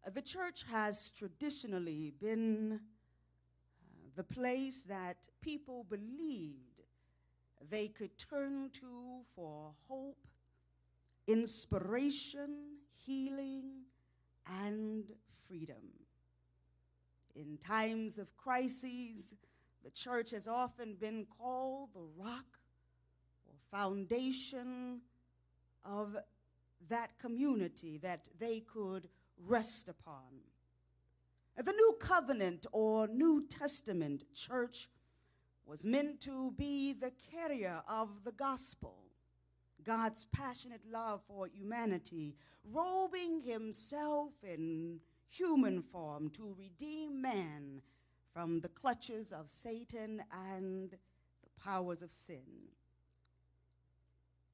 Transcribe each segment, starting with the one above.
The church has traditionally been the place that people believed they could turn to for hope, inspiration, healing, and freedom. In times of crises, the church has often been called the rock or foundation of that community that they could rest upon. The New Covenant or New Testament church was meant to be the carrier of the gospel, God's passionate love for humanity, robing himself in human form to redeem man from the clutches of Satan and the powers of sin.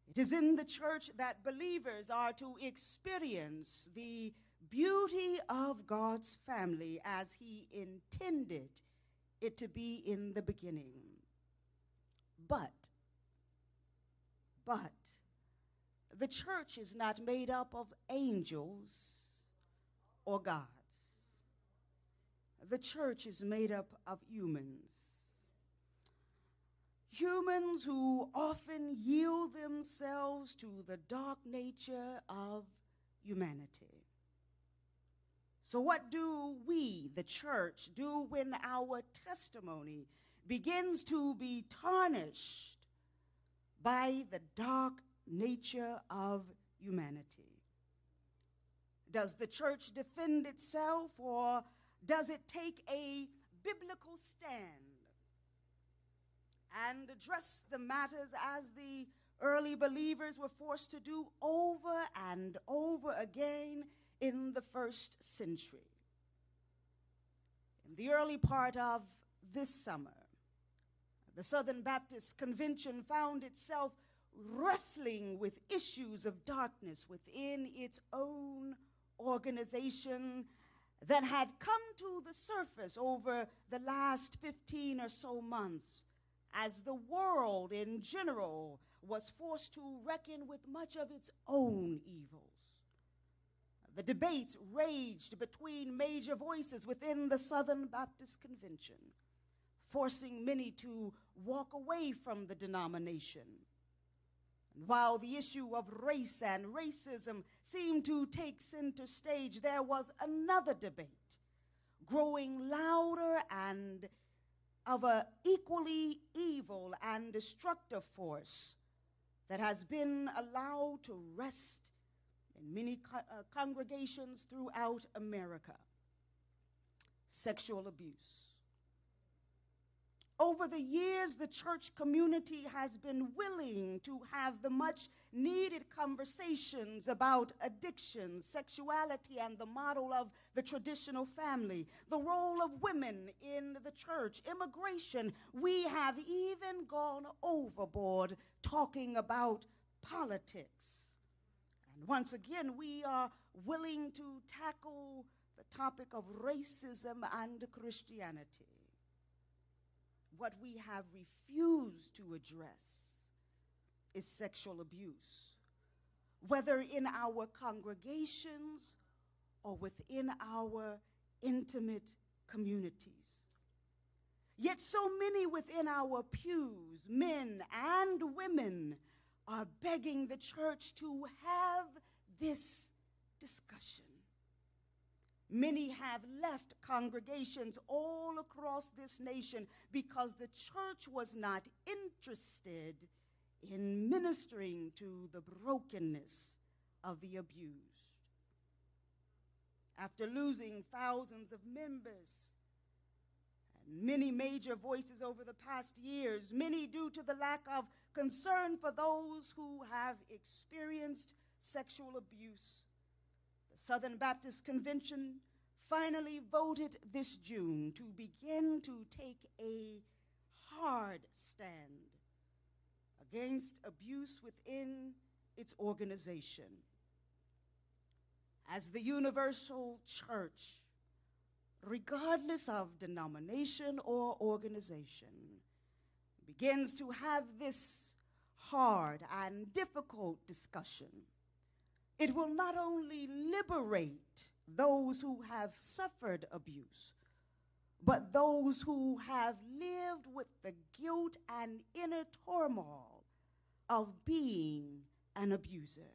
It is in the church that believers are to experience the beauty of God's family as he intended it to be in the beginning. But the church is not made up of angels or gods. The church is made up of humans. Humans who often yield themselves to the dark nature of humanity. So what do we, the church, do when our testimony begins to be tarnished by the dark nature of humanity? Does the church defend itself, or does it take a biblical stand and address the matters as the early believers were forced to do over and over again in the first century? In the early part of this summer, the Southern Baptist Convention found itself wrestling with issues of darkness within its own organization that had come to the surface over the last 15 or so months as the world in general was forced to reckon with much of its own evils. The debates raged between major voices within the Southern Baptist Convention, forcing many to walk away from the denomination. And while the issue of race and racism seemed to take center stage, there was another debate growing louder and of an equally evil and destructive force that has been allowed to rest in many congregations throughout America: sexual abuse. Over the years, the church community has been willing to have the much needed conversations about addiction, sexuality, and the model of the traditional family, the role of women in the church, immigration. We have even gone overboard talking about politics. And once again, we are willing to tackle the topic of racism and Christianity. What we have refused to address is sexual abuse, whether in our congregations or within our intimate communities. Yet so many within our pews, men and women, are begging the church to have this discussion. Many have left congregations all across this nation because the church was not interested in ministering to the brokenness of the abused. After losing thousands of members and many major voices over the past years, many due to the lack of concern for those who have experienced sexual abuse, the Southern Baptist Convention finally voted this June to begin to take a hard stand against abuse within its organization. As the universal church, regardless of denomination or organization, begins to have this hard and difficult discussion, it will not only liberate those who have suffered abuse, but those who have lived with the guilt and inner turmoil of being an abuser.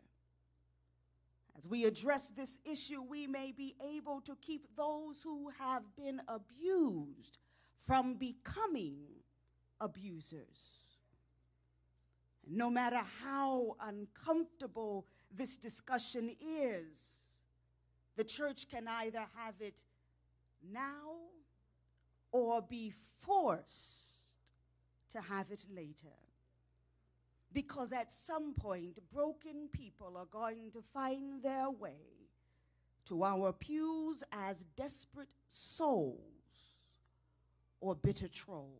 As we address this issue, we may be able to keep those who have been abused from becoming abusers. And no matter how uncomfortable this discussion is, the church can either have it now or be forced to have it later. Because at some point, broken people are going to find their way to our pews as desperate souls or bitter trolls.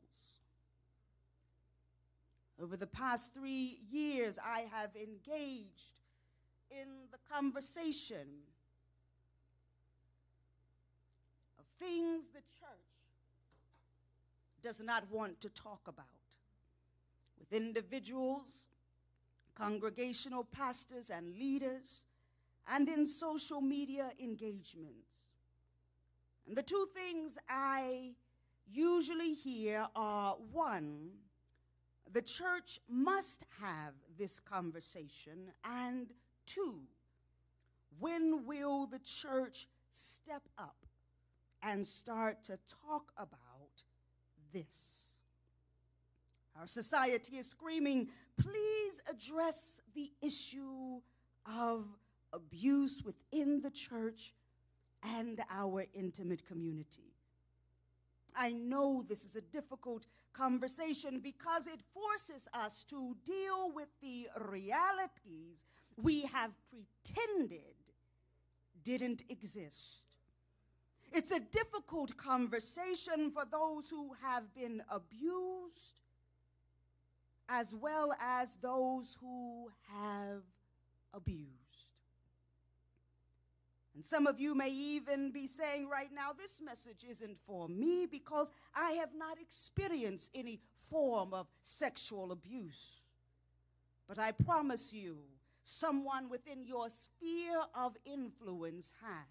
Over the past 3 years, I have engaged in the conversation of things the church does not want to talk about, with individuals, congregational pastors and leaders, and in social media engagements. And the two things I usually hear are, one, the church must have this conversation, and two, when will the church step up and start to talk about this? Our society is screaming, please address the issue of abuse within the church and our intimate community. I know this is a difficult conversation because it forces us to deal with the realities we have pretended didn't exist. It's a difficult conversation for those who have been abused, as well as those who have abused. And some of you may even be saying right now, this message isn't for me because I have not experienced any form of sexual abuse. But I promise you, someone within your sphere of influence has.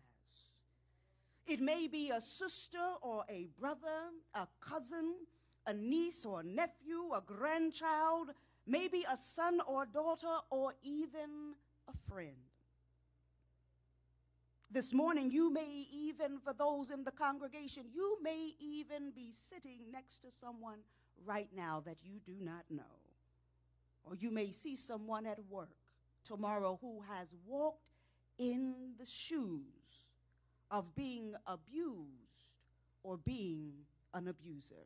It may be a sister or a brother, a cousin, a niece or nephew, a grandchild, maybe a son or daughter, or even a friend. This morning, you may even, for those in the congregation, you may even be sitting next to someone right now that you do not know. Or you may see someone at work tomorrow who has walked in the shoes of being abused or being an abuser.